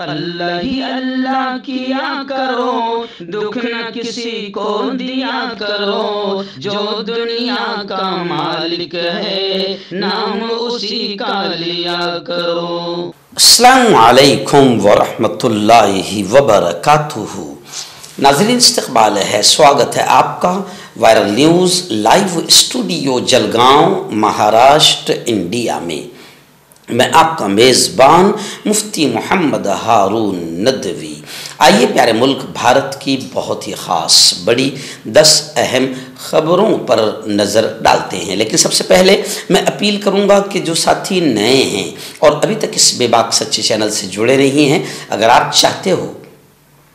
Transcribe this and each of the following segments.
अल्लाह ही अल्लाह किया करो, दुख न किसी को दिया करो। जो दुनिया का मालिक है, नाम उसी का लिया करो। अस्सलामु अलैकुम वरहमतुल्लाहि वबरकातुहू। नाज़रीन, इस्तक़बाल है, स्वागत है आपका viral news live studio Jalgaon, Maharashtra, India में। मैं आपका मेज़बान मुफ्ती मोहम्मद हारून नदवी। आइए प्यारे मुल्क भारत की बहुत ही ख़ास बड़ी 10 अहम ख़बरों पर नज़र डालते हैं। लेकिन सबसे पहले मैं अपील करूंगा कि जो साथी नए हैं और अभी तक इस बेबाक सच्चे चैनल से जुड़े नहीं हैं, अगर आप चाहते हो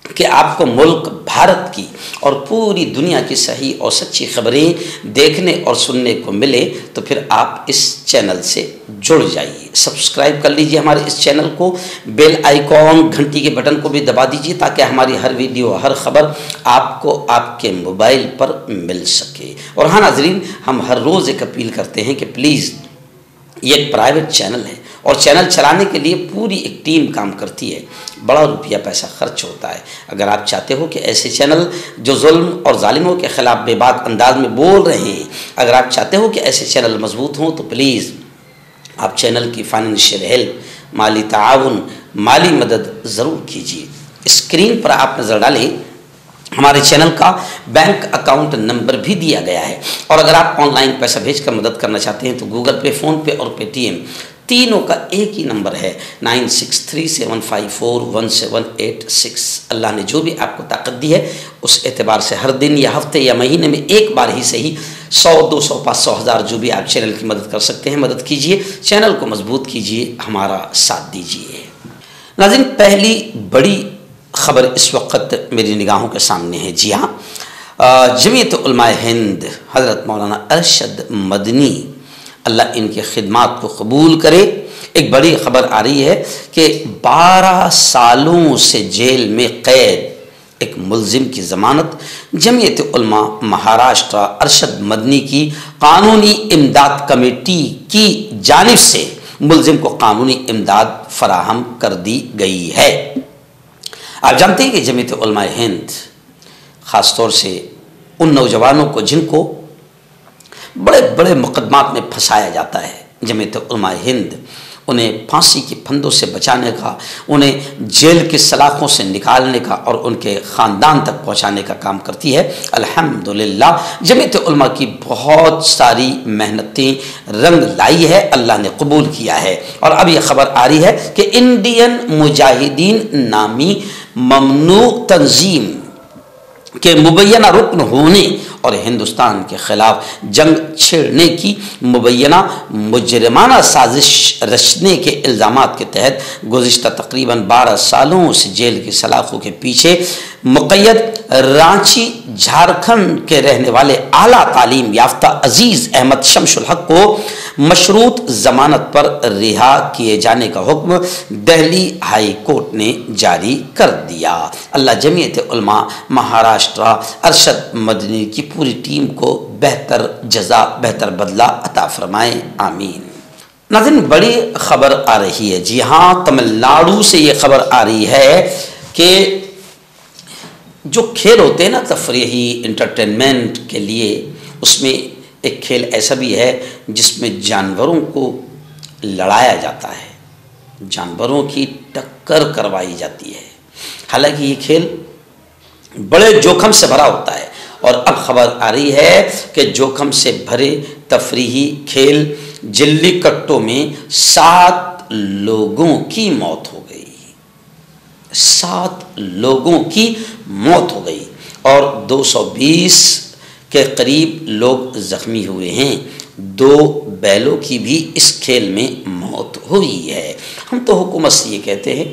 कि आपको मुल्क भारत की और पूरी दुनिया की सही और सच्ची खबरें देखने और सुनने को मिले, तो फिर आप इस चैनल से जुड़ जाइए। सब्सक्राइब कर लीजिए हमारे इस चैनल को, बेल आइकॉन घंटी के बटन को भी दबा दीजिए ताकि हमारी हर वीडियो, हर खबर आपको आपके मोबाइल पर मिल सके। और हाँ नाजरीन, हम हर रोज़ एक अपील करते हैं कि प्लीज़, ये एक प्राइवेट चैनल है और चैनल चलाने के लिए पूरी एक टीम काम करती है, बड़ा रुपया पैसा खर्च होता है। अगर आप चाहते हो कि ऐसे चैनल जो जुल्म और जालिमों के ख़िलाफ़ बेबाक अंदाज में बोल रहे हैं, अगर आप चाहते हो कि ऐसे चैनल मजबूत हों, तो प्लीज़ आप चैनल की फाइनेंशियल हेल्प, माली ताआवुन, माली मदद ज़रूर कीजिए। स्क्रीन पर आप नज़र डालें, हमारे चैनल का बैंक अकाउंट नंबर भी दिया गया है। और अगर आप ऑनलाइन पैसा भेजकर मदद करना चाहते हैं तो गूगल पे, फ़ोन पे और पेटीएम तीनों का एक ही नंबर है 9637541786। अल्लाह ने जो भी आपको ताकत दी है, उस एतबार से हर दिन या हफ्ते या महीने में एक बार ही सही 100, 200, 500, 1000 जो भी आप चैनल की मदद कर सकते हैं, मदद कीजिए, चैनल को मजबूत कीजिए, हमारा साथ दीजिए। नाज़रीन, पहली बड़ी ख़बर इस वक्त मेरी निगाहों के सामने है। जी हाँ, जमीयत उलमाए हिंद हज़रत मौलाना अरशद मदनी, अल्लाह इनकी खिदमात को कबूल करे, एक बड़ी ख़बर आ रही है कि 12 सालों से जेल में कैद एक मुल्ज़िम की ज़मानत जमीयत उलमा महाराष्ट्र अरशद मदनी की कानूनी इमदाद कमेटी की जानिब से मुल्ज़िम को कानूनी इमदाद फराहम कर दी गई है। आप जानते हैं कि जमीयत उलमाए हिंद ख़ास तौर से उन नौजवानों को जिनको बड़े बड़े मुकदमात में फंसाया जाता है, जमीयत उलमाए हिंद उन्हें फांसी के फंदों से बचाने का, उन्हें जेल की सलाखों से निकालने का और उनके ख़ानदान तक पहुंचाने का काम करती है। अल्हम्दुलिल्लाह, जमीयत उलमा की बहुत सारी मेहनतें रंग लाई है, अल्लाह ने कबूल किया है। और अब यह ख़बर आ रही है कि इंडियन मुजाहिदीन नामी ममनू तंजीम के मुबैना रुकन होने और हिंदुस्तान के ख़िलाफ़ जंग छेड़ने की मुबैना मुजरिमाना साजिश रचने के इल्ज़ामात के तहत गुज़िश्ता तकरीबन 12 सालों से जेल की सलाखों के पीछे मुक़य्यद रांची झारखंड के रहने वाले आला तालीम याफ्ता अजीज़ अहमद शमशुल हक को मशरूत ज़मानत पर रिहा किए जाने का हुक्म दिल्ली हाई कोर्ट ने जारी कर दिया। अल्लाह जमीयत उलमा महाराष्ट्र अरशद मदनी की पूरी टीम को बेहतर जज़ा, बेहतर बदला अता फरमाए, आमीन। नाज़रीन, बड़ी ख़बर आ रही है। जी हाँ, तमिलनाडु से ये ख़बर आ रही है कि जो खेल होते हैं ना तफरीही इंटरटेनमेंट के लिए, उसमें एक खेल ऐसा भी है जिसमें जानवरों को लड़ाया जाता है, जानवरों की टक्कर करवाई जाती है। हालांकि ये खेल बड़े जोखम से भरा होता है और अब खबर आ रही है कि जोखम से भरे तफरीही खेल जल्लीकट्टू में 7 लोगों की मौत हो गई। 7 लोगों की मौत हो गई और 220 के करीब लोग ज़ख्मी हुए हैं। 2 बैलों की भी इस खेल में मौत हुई है। हम तो हुकूमत से ये कहते हैं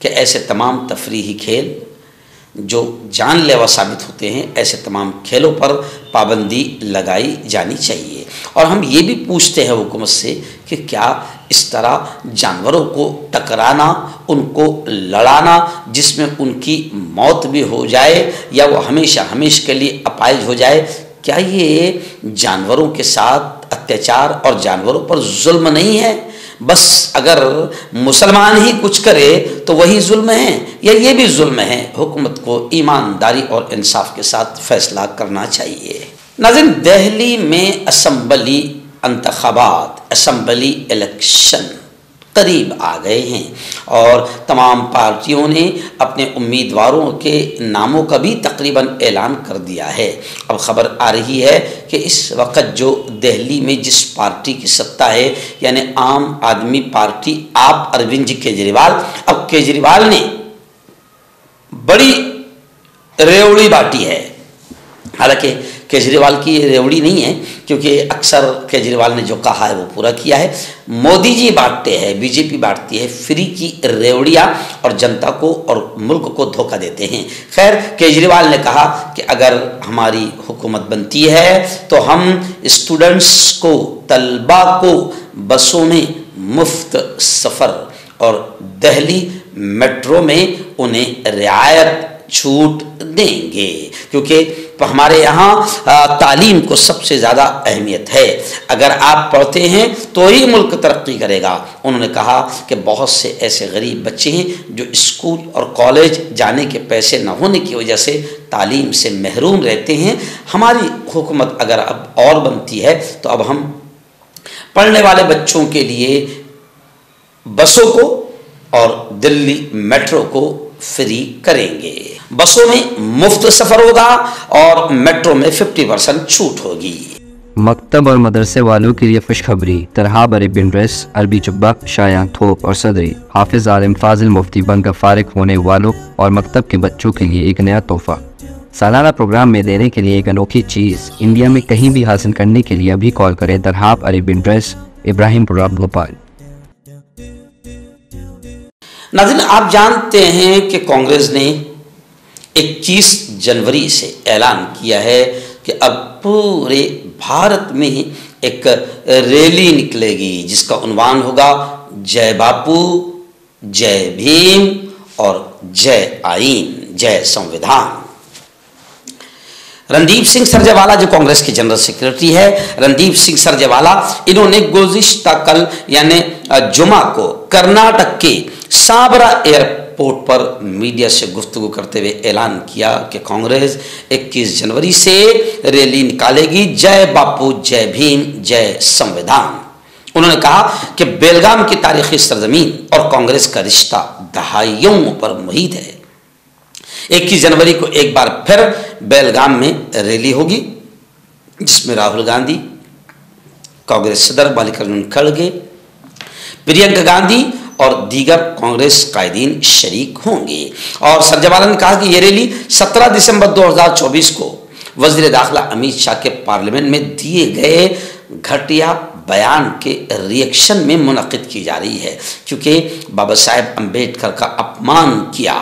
कि ऐसे तमाम तफरीही खेल जो जानलेवा साबित होते हैं, ऐसे तमाम खेलों पर पाबंदी लगाई जानी चाहिए। और हम ये भी पूछते हैं हुकूमत से कि क्या इस तरह जानवरों को टकराना, उनको लड़ाना, जिसमें उनकी मौत भी हो जाए या वो हमेशा हमेशा के लिए अपाहिज हो जाए, क्या ये जानवरों के साथ अत्याचार और जानवरों पर जुल्म नहीं है? बस अगर मुसलमान ही कुछ करे तो वही जुल्म है या ये भी जुल्म है। हुकूमत को ईमानदारी और इंसाफ के साथ फैसला करना चाहिए। नाज़रीन, दिल्ली में असम्बली इंतखाबात, असम्बली इलेक्शन करीब आ गए हैं और तमाम पार्टियों ने अपने उम्मीदवारों के नामों का भी तकरीबन ऐलान कर दिया है। अब खबर आ रही है कि इस वक्त जो दिल्ली में जिस पार्टी की सत्ता है यानी आम आदमी पार्टी, आप अरविंद जी केजरीवाल, अब केजरीवाल ने बड़ी रेवड़ी बांटी है। हालांकि केजरीवाल की ये रेवड़ी नहीं है, क्योंकि अक्सर केजरीवाल ने जो कहा है वो पूरा किया है। मोदी जी बांटते हैं, बीजेपी बांटती है फ्री की रेवड़ियाँ और जनता को और मुल्क को धोखा देते हैं। खैर, केजरीवाल ने कहा कि अगर हमारी हुकूमत बनती है तो हम स्टूडेंट्स को, तलबा को बसों में मुफ्त सफ़र और दिल्ली मेट्रो में उन्हें रियायत छूट देंगे, क्योंकि हमारे यहाँ तालीम को सबसे ज़्यादा अहमियत है। अगर आप पढ़ते हैं तो ही मुल्क तरक्की करेगा। उन्होंने कहा कि बहुत से ऐसे गरीब बच्चे हैं जो स्कूल और कॉलेज जाने के पैसे न होने की वजह से तालीम से महरूम रहते हैं। हमारी हुकूमत अगर अब और बनती है तो अब हम पढ़ने वाले बच्चों के लिए बसों को और दिल्ली मेट्रो को फ्री करेंगे। बसों में मुफ्त सफर होगा और मेट्रो में 50% छूट होगी। मकतब और मदरसे वालों के लिए खुशखबरी। तरहाब अरेबियन ड्रेस, अरबी जुब्बा, शाया, थोप और सदरी हाफिज आलिम फाजिल मुफ्ती बनकर फारिग होने वालों और मकतब के बच्चों के लिए एक नया तोहफा। सालाना प्रोग्राम में देने के लिए एक अनोखी चीज़ इंडिया में कहीं भी हासिल करने के लिए अभी कॉल करें। तरहाब अरेबियन ड्रेस, इब्राहिमपुरा, भोपाल। नाज़रीन, आप जानते हैं कि कांग्रेस ने 21 जनवरी से ऐलान किया है कि अब पूरे भारत में एक रैली निकलेगी जिसका उन्वान होगा जय बापू, जय भीम और जय आईन, जय संविधान। रणदीप सिंह सुरजेवाला जो कांग्रेस के जनरल सेक्रेटरी है, रणदीप सिंह सुरजेवाला, इन्होंने गुज़िश्ता कल यानी जुमा को कर्नाटक के साबरा एयरपोर्ट पर मीडिया से गुफ्तगू करते हुए ऐलान किया कि कांग्रेस 21 जनवरी से रैली निकालेगी, जय बापू, जय भीम, जय संविधान। उन्होंने कहा कि बेलगाम की तारीखी सरजमीन और कांग्रेस का रिश्ता दहाइयों पर मुहित है। 21 जनवरी को एक बार फिर बेलगाम में रैली होगी जिसमें राहुल गांधी, कांग्रेस सदर मल्लिकार्जुन खड़गे, प्रियंका गांधी और दीगर कांग्रेस कायदीन शरीक होंगे। और सुरजेवाला ने कहा कि यह रैली 17 दिसंबर 2024 को वज़ीर दाखिला अमित शाह के पार्लियामेंट में दिए गए घटिया बयान के रिएक्शन में मुनक़िद की जा रही है, क्योंकि बाबा साहेब अम्बेडकर का अपमान किया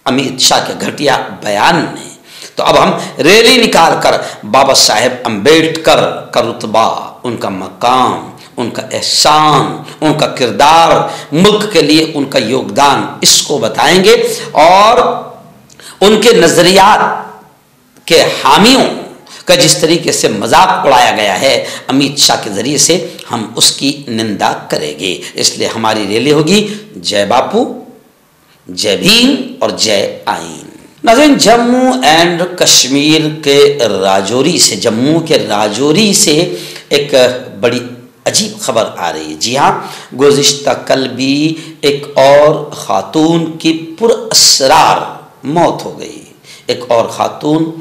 अमित शाह के घटिया बयान ने। तो अब हम रैली निकाल कर बाबा साहेब अम्बेडकर का रुतबा, उनका मकाम, उनका एहसान, उनका किरदार, मुल्क के लिए उनका योगदान, इसको बताएंगे और उनके नजरियात के हामियों का जिस तरीके से मजाक उड़ाया गया है अमित शाह के जरिए से, हम उसकी निंदा करेंगे। इसलिए हमारी रैली होगी जय बापू, जय भीम और जय आईन। नाज़रीन, जम्मू एंड कश्मीर के राजौरी से, जम्मू के राजौरी से एक बड़ी अजीब खबर आ रही है। जी हाँ, गुज़िश्ता कल भी एक और ख़ातून की पुरअसरार मौत हो गई, एक और ख़ातून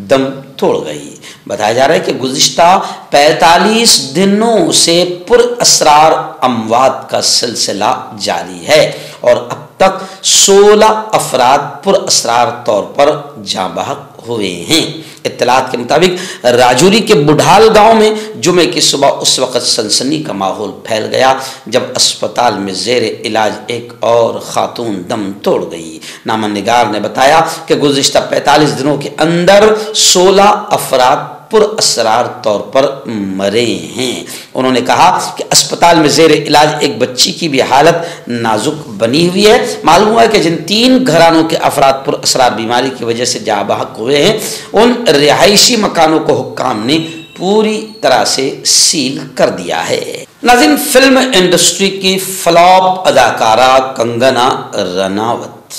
दम तोड़ गई। बताया जा रहा है कि गुज़िश्ता 45 दिनों से पुरअसरार अमवात का सिलसिला जारी है और अब तक 16 अफराद पुरअसरार तौर पर जाँ बहक हुए हैं। इत्तलात के मुताबिक राजौरी के बुढ़ाल गांव में जुमे की सुबह उस वक़्त सनसनी का माहौल फैल गया जब अस्पताल में ज़ेरे इलाज एक और ख़ातून दम तोड़ गई। नामनिगार ने बताया कि गुज़िश्ता 45 दिनों के अंदर 16 अफराद पुरअसरार तौर पर मरे हैं। उन्होंने कहा कि अस्पताल में ज़ेरे इलाज एक बच्ची की भी हालत नाजुक बनी हुई है। मालूम हुआ है कि जिन 3 घरानों के अफराद पुरअसरार बीमारी की वजह से जाँ बहक हुए हैं, उन रिहायशी मकानों को हुक्काम ने पूरी तरह से सील कर दिया है। नाज़रीन, फिल्म इंडस्ट्री की फ्लॉप अदाकारा कंगना रनावत,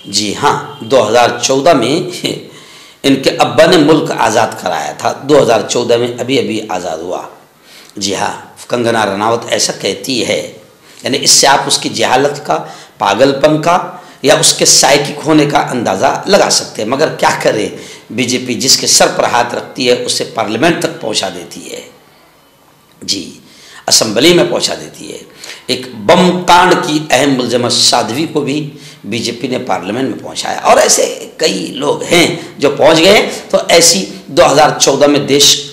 जी हाँ, 2014 में इनके अब्बा ने मुल्क आज़ाद कराया था। 2014 में अभी अभी आज़ाद हुआ। जी हाँ, कंगना रनावत ऐसा कहती है, यानी इससे आप उसकी जहालत का, पागलपन का या उसके साइकिक होने का अंदाज़ा लगा सकते हैं। मगर क्या करे, बीजेपी जिसके सर पर हाथ रखती है उसे पार्लियामेंट तक पहुंचा देती है, जी, असेंबली में पहुंचा देती है। एक बम कांड की अहम मुलजमा साध्वी को भी बीजेपी ने पार्लियामेंट में पहुंचाया, और ऐसे कई लोग हैं जो पहुंच गए। तो ऐसी 2014 में देश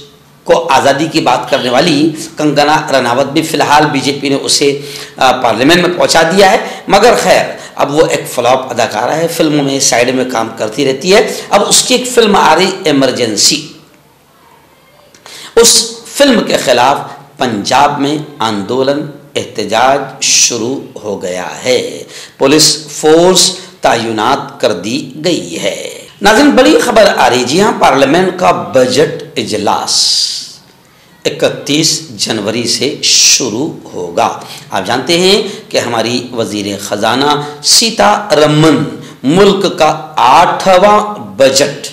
को आज़ादी की बात करने वाली कंगना रनावत भी फिलहाल बीजेपी ने उसे पार्लियामेंट में पहुंचा दिया है। मगर खैर, अब वो एक फ्लॉप अदाकारा है, फिल्मों में साइड में काम करती रहती है। अब उसकी एक फिल्म आ रही इमरजेंसी, उस फिल्म के खिलाफ पंजाब में आंदोलन, एहतजाज शुरू हो गया है। पुलिस फोर्स तैनात कर दी गई है। नाज़रीन, बड़ी खबर आ रही, जी हाँ, पार्लियामेंट का बजट इजलास 31 जनवरी से शुरू होगा। आप जानते हैं कि हमारी वजीर ख़जाना सीतारमन मुल्क का 8वां बजट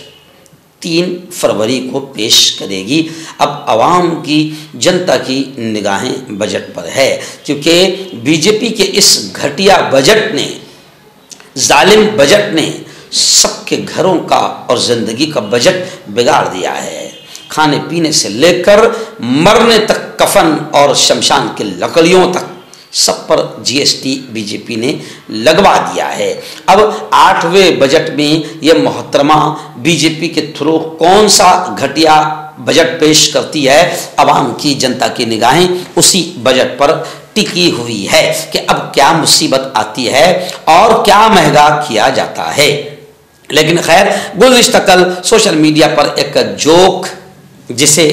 3 फरवरी को पेश करेगी। अब आवाम की, जनता की निगाहें बजट पर है, क्योंकि बीजेपी के इस घटिया बजट ने, जालिम बजट ने सबके घरों का और ज़िंदगी का बजट बिगाड़ दिया है। खाने पीने से लेकर मरने तक, कफन और शमशान की लकड़ियों तक, सब पर जीएसटी बीजेपी ने लगवा दिया है। अब 8वें बजट में ये मोहतरमा बीजेपी के थ्रू कौन सा घटिया बजट पेश करती है, आवाम की, जनता की निगाहें उसी बजट पर टिकी हुई है कि अब क्या मुसीबत आती है और क्या महंगा किया जाता है। लेकिन खैर, गुज़िश्ता कल सोशल मीडिया पर एक जोक, जिसे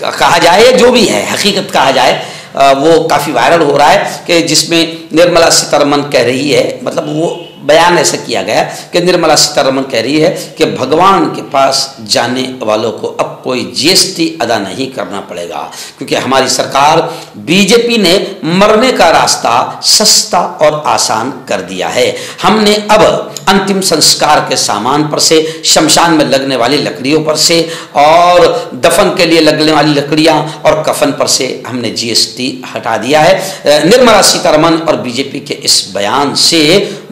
कहा जाए, जो भी है हकीकत कहा जाए, वो काफ़ी वायरल हो रहा है, कि जिसमें निर्मला सीतारमन कह रही है, मतलब वो बयान ऐसा किया गया कि निर्मला सीतारमन कह रही है कि भगवान के पास जाने वालों को अब कोई जीएसटी अदा नहीं करना पड़ेगा, क्योंकि हमारी सरकार बीजेपी ने मरने का रास्ता सस्ता और आसान कर दिया है। हमने अब अंतिम संस्कार के सामान पर से, शमशान में लगने वाली लकड़ियों पर से, और दफन के लिए लगने वाली लकड़ियां और कफन पर से हमने जीएसटी हटा दिया है। निर्मला सीतारमन और बीजेपी के इस बयान से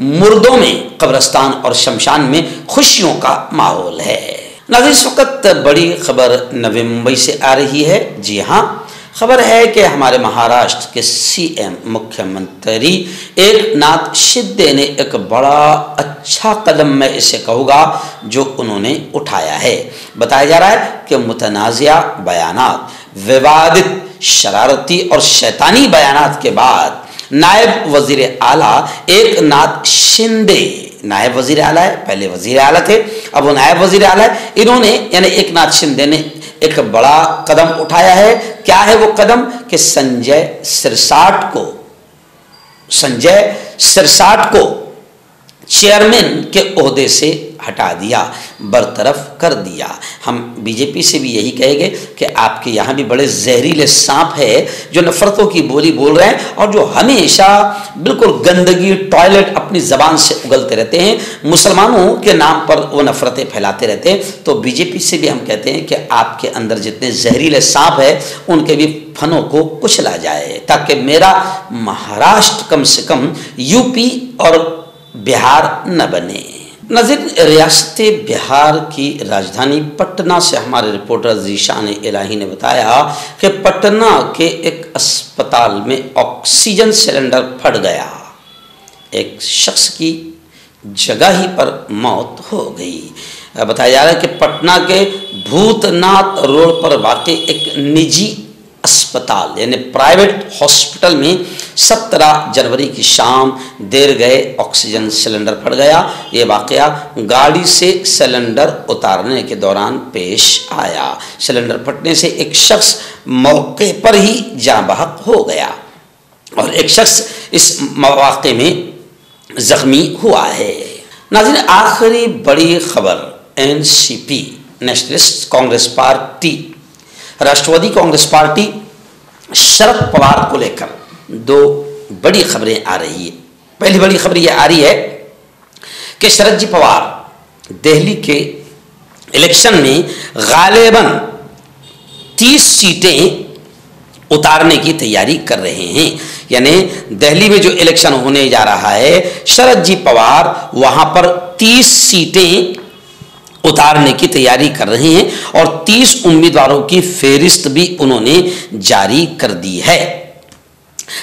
मुर्दों में, कब्रिस्तान और शमशान में खुशियों का माहौल है। नाज़रीन, इस वक्त बड़ी खबर नवी मुंबई से आ रही है। जी हाँ, खबर है कि हमारे महाराष्ट्र के सीएम, मुख्यमंत्री एकनाथ शिंदे ने एक बड़ा अच्छा कदम, मैं इसे कहूँगा, जो उन्होंने उठाया है। बताया जा रहा है कि मुतनाज़िया बयानात, विवादित, शरारती और शैतानी बयानात के बाद नायब वजीर आला एकनाथ शिंदे, नायब वजीर आला है, पहले वजीर आला थे, अब वो नायब वजीर आला है, इन्होंने, यानी एकनाथ शिंदे ने एक बड़ा कदम उठाया है। क्या है वो कदम? कि संजय सिरसाट को चेयरमैन के ओहदे से हटा दिया, बरतरफ कर दिया। हम बीजेपी से भी यही कहेंगे कि आपके यहाँ भी बड़े जहरीले सांप है जो नफरतों की बोली बोल रहे हैं और जो हमेशा बिल्कुल गंदगी, टॉयलेट अपनी ज़बान से उगलते रहते हैं, मुसलमानों के नाम पर वो नफरतें फैलाते रहते हैं। तो बीजेपी से भी हम कहते हैं कि आपके अंदर जितने जहरीले सांप है उनके भी फनों को कुचला जाए, ताकि मेरा महाराष्ट्र कम से कम यूपी और बिहार न बने। नाज़रीन, रियासत बिहार की राजधानी पटना से हमारे रिपोर्टर ज़ीशान इलाही ने बताया कि पटना के एक अस्पताल में ऑक्सीजन सिलेंडर फट गया, एक शख्स की जगह ही पर मौत हो गई। बताया जा रहा है कि पटना के भूतनाथ रोड पर वाक़ एक निजी अस्पताल, यानी प्राइवेट हॉस्पिटल में 17 जनवरी की शाम देर गए ऑक्सीजन सिलेंडर फट गया। ये वाक़या गाड़ी से सिलेंडर उतारने के दौरान पेश आया। सिलेंडर फटने से एक शख्स मौके पर ही जाँ बहक हो गया और एक शख्स इस वाक़े में ज़ख्मी हुआ है। नाज़रीन, आखिरी बड़ी खबर, एनसीपी, नेशनलिस्ट कांग्रेस पार्टी, राष्ट्रवादी कांग्रेस पार्टी शरद पवार को लेकर दो बड़ी खबरें आ रही है। पहली बड़ी खबर यह आ रही है कि शरद जी पवार दिल्ली के इलेक्शन में गालिबन 30 सीटें उतारने की तैयारी कर रहे हैं। यानी दिल्ली में जो इलेक्शन होने जा रहा है, शरद जी पवार वहां पर 30 सीटें उतारने की तैयारी कर रहे हैं और 30 उम्मीदवारों की फेहरिस्त भी उन्होंने जारी कर दी है।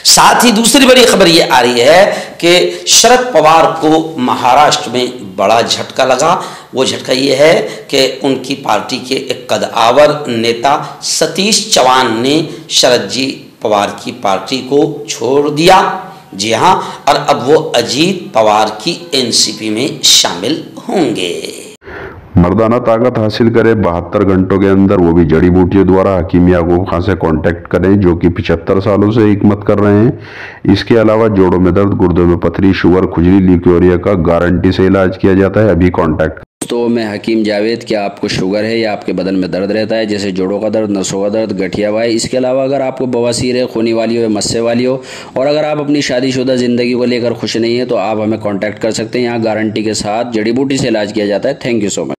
साथ ही दूसरी बड़ी खबर यह आ रही है कि शरद पवार को महाराष्ट्र में बड़ा झटका लगा। वो झटका ये है कि उनकी पार्टी के एक कद्दावर नेता सतीश चौहान ने शरद जी पवार की पार्टी को छोड़ दिया। जी हाँ, और अब वो अजीत पवार की एनसीपी में शामिल होंगे। मर्दाना ताकत हासिल करें 72 घंटों के अंदर, वो भी जड़ी बूटियों द्वारा। हकीम याकूब खान से कांटेक्ट करें जो कि 75 सालों से हिकमत कर रहे हैं। इसके अलावा जोड़ों में दर्द, गुर्दों में पथरी, शुगर, खुजली, ल्यूकेरिया का गारंटी से इलाज किया जाता है। अभी कांटेक्ट। तो मैं हकीम जावेद, क्या आपको शुगर है या आपके बदन में दर्द रहता है, जैसे जोड़ों का दर्द, नसों का दर्द, गठिया वाई, इसके अलावा अगर आपको बवासीर है, खूनी वाली हो, मस्से वाली हो, और अगर आप अपनी शादीशुदा ज़िंदगी को लेकर खुश नहीं है तो आप हमें कांटेक्ट कर सकते हैं। यहाँ गारंटी के साथ जड़ी बूटी से इलाज किया जाता है। Thank you so much.